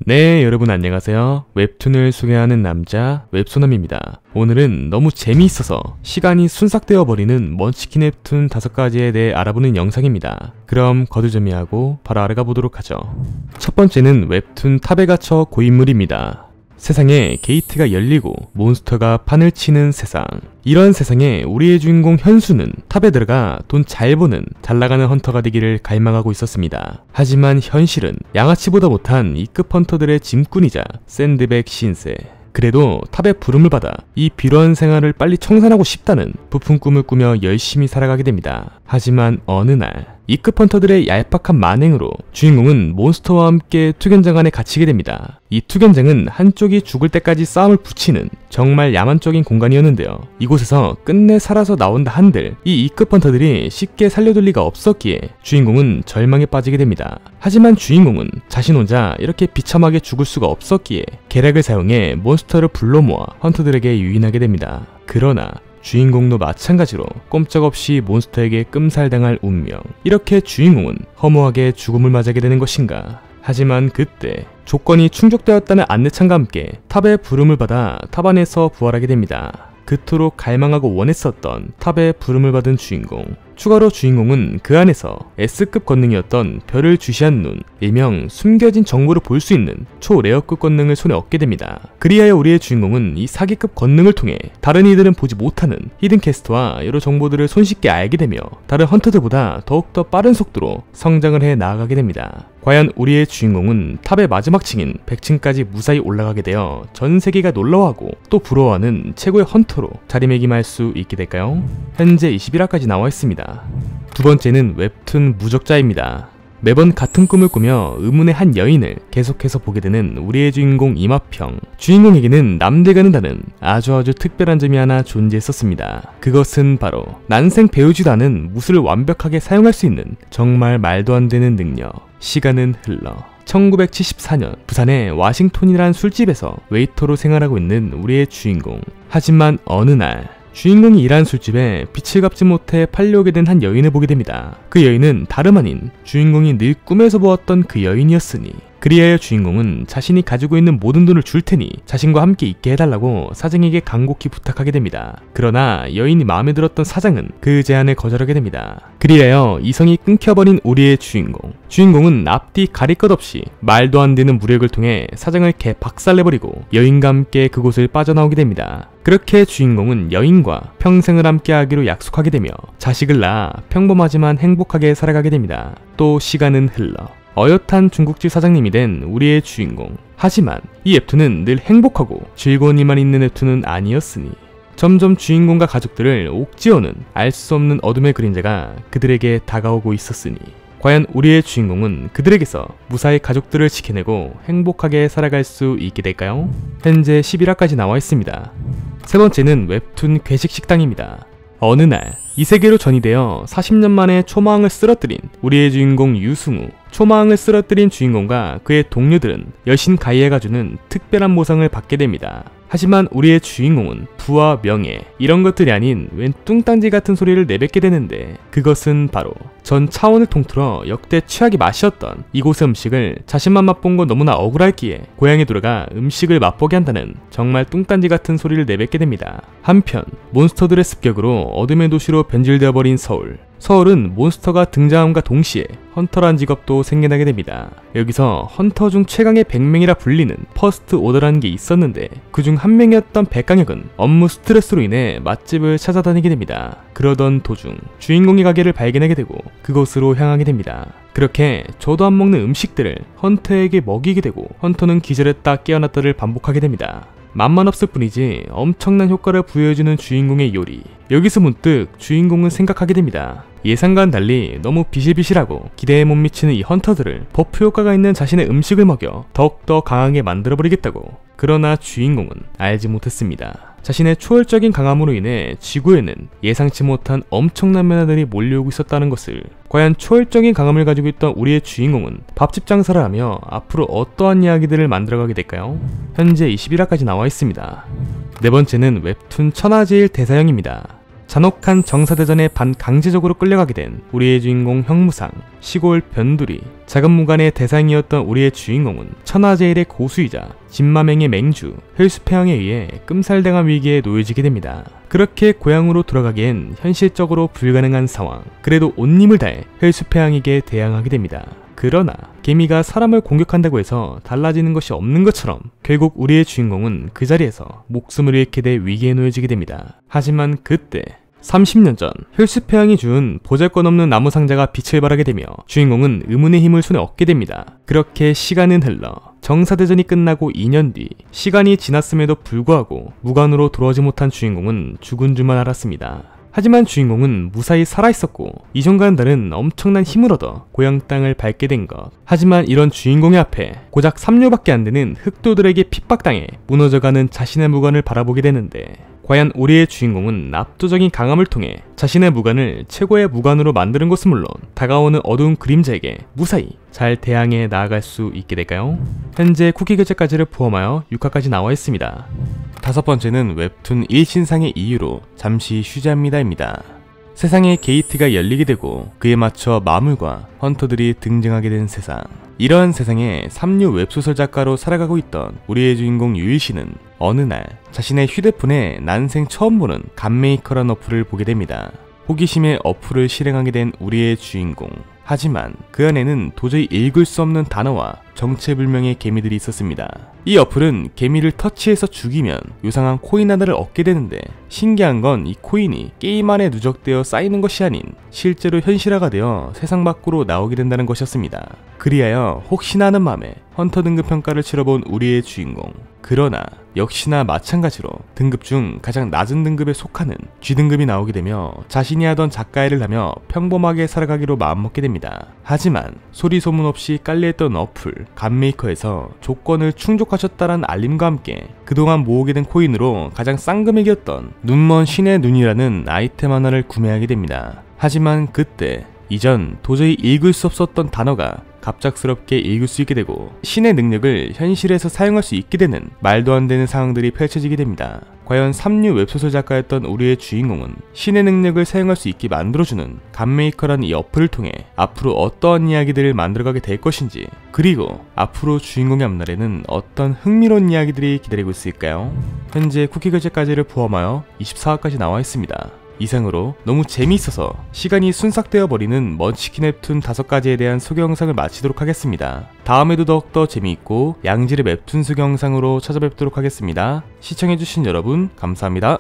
네, 여러분 안녕하세요. 웹툰을 소개하는 남자 웹소남입니다. 오늘은 너무 재미있어서 시간이 순삭되어 버리는 먼치킨 웹툰 5가지에 대해 알아보는 영상입니다. 그럼 거두절미하고 바로 알아가 보도록 하죠. 첫 번째는 웹툰 탑에 갇혀 고인물입니다. 세상에 게이트가 열리고 몬스터가 판을 치는 세상. 이런 세상에 우리의 주인공 현수는 탑에 들어가 돈 잘 버는 잘 나가는 헌터가 되기를 갈망하고 있었습니다. 하지만 현실은 양아치보다 못한 E급 헌터들의 짐꾼이자 샌드백 신세. 그래도 탑의 부름을 받아 이 비루한 생활을 빨리 청산하고 싶다는 부푼 꿈을 꾸며 열심히 살아가게 됩니다. 하지만 어느 날 E급 헌터들의 얄팍한 만행으로 주인공은 몬스터와 함께 투견장 안에 갇히게 됩니다. 이 투견장은 한쪽이 죽을 때까지 싸움을 붙이는 정말 야만적인 공간이었는데요. 이곳에서 끝내 살아서 나온다 한들 이 E급 헌터들이 쉽게 살려둘 리가 없었기에 주인공은 절망에 빠지게 됩니다. 하지만 주인공은 자신 혼자 이렇게 비참하게 죽을 수가 없었기에 계략을 사용해 몬스터를 불러 모아 헌터들에게 유인하게 됩니다. 그러나 주인공도 마찬가지로 꼼짝없이 몬스터에게 끔살당할 운명. 이렇게 주인공은 허무하게 죽음을 맞이하게 되는 것인가. 하지만 그때 조건이 충족되었다는 안내창과 함께 탑의 부름을 받아 탑 안에서 부활하게 됩니다. 그토록 갈망하고 원했었던 탑의 부름을 받은 주인공. 추가로 주인공은 그 안에서 S급 권능이었던 별을 주시한 눈, 일명 숨겨진 정보를 볼 수 있는 초레어급 권능을 손에 얻게 됩니다. 그리하여 우리의 주인공은 이 사기급 권능을 통해 다른 이들은 보지 못하는 히든캐스트와 여러 정보들을 손쉽게 알게 되며 다른 헌터들보다 더욱더 빠른 속도로 성장을 해 나아가게 됩니다. 과연 우리의 주인공은 탑의 마지막 층인 100층까지 무사히 올라가게 되어 전 세계가 놀라워하고 또 부러워하는 최고의 헌터로 자리매김할 수 있게 될까요? 현재 21화까지 나와 있습니다. 두 번째는 웹툰 무적자입니다. 매번 같은 꿈을 꾸며 의문의 한 여인을 계속해서 보게 되는 우리의 주인공 이마평. 주인공에게는 남들과는 다른 아주 특별한 점이 하나 존재했었습니다. 그것은 바로 난생 배우지도 않은 무술을 완벽하게 사용할 수 있는 정말 말도 안 되는 능력. 시간은 흘러 1974년 부산의 와싱톤이란 술집에서 웨이터로 생활하고 있는 우리의 주인공. 하지만 어느 날 주인공이 일한 술집에 빛을 갚지 못해 팔려오게 된 한 여인을 보게 됩니다. 그 여인은 다름 아닌 주인공이 늘 꿈에서 보았던 그 여인이었으니 그리하여 주인공은 자신이 가지고 있는 모든 돈을 줄 테니 자신과 함께 있게 해달라고 사장에게 간곡히 부탁하게 됩니다. 그러나 여인이 마음에 들었던 사장은 그 제안을 거절하게 됩니다. 그리하여 이성이 끊겨버린 우리의 주인공. 주인공은 앞뒤 가릴 것 없이 말도 안 되는 무력을 통해 사장을 개 박살내버리고 여인과 함께 그곳을 빠져나오게 됩니다. 그렇게 주인공은 여인과 평생을 함께하기로 약속하게 되며 자식을 낳아 평범하지만 행복하게 살아가게 됩니다. 또 시간은 흘러 어엿한 중국집 사장님이 된 우리의 주인공. 하지만 이 웹툰은 늘 행복하고 즐거운 일만 있는 웹툰은 아니었으니 점점 주인공과 가족들을 옥죄어는 알 수 없는 어둠의 그림자가 그들에게 다가오고 있었으니 과연 우리의 주인공은 그들에게서 무사히 가족들을 지켜내고 행복하게 살아갈 수 있게 될까요? 현재 11화까지 나와 있습니다. 세 번째는 웹툰 괴식식당입니다. 어느 날 이 세계로 전이되어 40년 만에 초마왕을 쓰러뜨린 우리의 주인공 유승우. 초마왕을 쓰러뜨린 주인공과 그의 동료들은 여신 가이아가 주는 특별한 보상을 받게 됩니다. 하지만 우리의 주인공은 부와 명예 이런 것들이 아닌 웬 뚱딴지 같은 소리를 내뱉게 되는데 그것은 바로 전 차원을 통틀어 역대 최악의 맛이었던 이곳의 음식을 자신만 맛본 건 너무나 억울했기에 고향에 돌아가 음식을 맛보게 한다는 정말 뚱딴지 같은 소리를 내뱉게 됩니다. 한편 몬스터들의 습격으로 어둠의 도시로 변질되어버린 서울. 서울은 몬스터가 등장함과 동시에 헌터란 직업도 생겨나게 됩니다. 여기서 헌터 중 최강의 100명이라 불리는 퍼스트 오더라는 게 있었는데 그중 한 명이었던 백강혁은 업무 스트레스로 인해 맛집을 찾아다니게 됩니다. 그러던 도중 주인공의 가게를 발견하게 되고 그곳으로 향하게 됩니다. 그렇게 저도 안 먹는 음식들을 헌터에게 먹이게 되고 헌터는 기절했다 깨어났다를 반복하게 됩니다. 맛만 없을 뿐이지 엄청난 효과를 부여해주는 주인공의 요리. 여기서 문득 주인공은 생각하게 됩니다. 예상과는 달리 너무 비실비실하고 기대에 못 미치는 이 헌터들을 버프 효과가 있는 자신의 음식을 먹여 더욱더 강하게 만들어버리겠다고. 그러나 주인공은 알지 못했습니다. 자신의 초월적인 강함으로 인해 지구에는 예상치 못한 엄청난 면화들이 몰려오고 있었다는 것을. 과연 초월적인 강함을 가지고 있던 우리의 주인공은 밥집 장사를 하며 앞으로 어떠한 이야기들을 만들어가게 될까요? 현재 21화까지 나와 있습니다. 네 번째는 웹툰 천하제일 대사형입니다. 잔혹한 정사대전에 반강제적으로 끌려가게 된 우리의 주인공 형무상, 시골 변두리, 자금무관의 대상이었던 우리의 주인공은 천하제일의 고수이자 진마맹의 맹주, 혈수패왕에 의해 끔살당한 위기에 놓여지게 됩니다. 그렇게 고향으로 돌아가기엔 현실적으로 불가능한 상황. 그래도 온 힘을 다해 혈수패왕에게 대항하게 됩니다. 그러나 개미가 사람을 공격한다고 해서 달라지는 것이 없는 것처럼 결국 우리의 주인공은 그 자리에서 목숨을 잃게 돼 위기에 놓여지게 됩니다. 하지만 그때 30년 전 혈수패왕이 준 보잘것없는 나무상자가 빛을 발하게 되며 주인공은 의문의 힘을 손에 얻게 됩니다. 그렇게 시간은 흘러 정사대전이 끝나고 2년 뒤, 시간이 지났음에도 불구하고 무관으로 돌아오지 못한 주인공은 죽은 줄만 알았습니다. 하지만 주인공은 무사히 살아있었고 이전과는 다른 엄청난 힘을 얻어 고향 땅을 밟게 된 것. 하지만 이런 주인공의 앞에 고작 3류밖에 안 되는 흑도들에게 핍박당해 무너져가는 자신의 무관을 바라보게 되는데, 과연 우리의 주인공은 압도적인 강함을 통해 자신의 무관을 최고의 무관으로 만드는 것은 물론 다가오는 어두운 그림자에게 무사히 잘 대항해 나아갈 수 있게 될까요? 현재 쿠키 결제까지를 포함하여 6화까지 나와 있습니다. 다섯 번째는 웹툰 일신상의 이유로 잠시 쉬자합니다입니다. 세상에 게이트가 열리게 되고 그에 맞춰 마물과 헌터들이 등장하게 된 세상. 이러한 세상에 3류 웹소설 작가로 살아가고 있던 우리의 주인공 유일씨는 어느 날 자신의 휴대폰에 난생 처음 보는 갓메이커란 어플을 보게 됩니다. 호기심에 어플을 실행하게 된 우리의 주인공. 하지만 그 안에는 도저히 읽을 수 없는 단어와 정체불명의 개미들이 있었습니다. 이 어플은 개미를 터치해서 죽이면 요상한 코인 하나를 얻게 되는데, 신기한 건 이 코인이 게임 안에 누적되어 쌓이는 것이 아닌 실제로 현실화가 되어 세상 밖으로 나오게 된다는 것이었습니다. 그리하여 혹시나 하는 마음에 헌터 등급 평가를 치러본 우리의 주인공. 그러나 역시나 마찬가지로 등급 중 가장 낮은 등급에 속하는 G등급이 나오게 되며 자신이 하던 작가 일을 하며 평범하게 살아가기로 마음먹게 됩니다. 하지만 소리 소문 없이 깔려있던 어플 갓메이커에서 조건을 충족하셨다는 알림과 함께 그동안 모으게 된 코인으로 가장 싼 금액이었던 눈먼 신의 눈이라는 아이템 하나를 구매하게 됩니다. 하지만 그때 이전 도저히 읽을 수 없었던 단어가 갑작스럽게 읽을 수 있게 되고 신의 능력을 현실에서 사용할 수 있게 되는 말도 안 되는 상황들이 펼쳐지게 됩니다. 과연 3류 웹소설 작가였던 우리의 주인공은 신의 능력을 사용할 수 있게 만들어주는 갓메이커라는 이 어플을 통해 앞으로 어떠한 이야기들을 만들어가게 될 것인지, 그리고 앞으로 주인공의 앞날에는 어떤 흥미로운 이야기들이 기다리고 있을까요? 현재 쿠키 결제까지를 포함하여 24화까지 나와 있습니다. 이상으로 너무 재미있어서 시간이 순삭되어 버리는 먼치킨 웹툰 5가지에 대한 소개 영상을 마치도록 하겠습니다. 다음에도 더욱더 재미있고 양질의 웹툰 소개 영상으로 찾아뵙도록 하겠습니다. 시청해주신 여러분 감사합니다.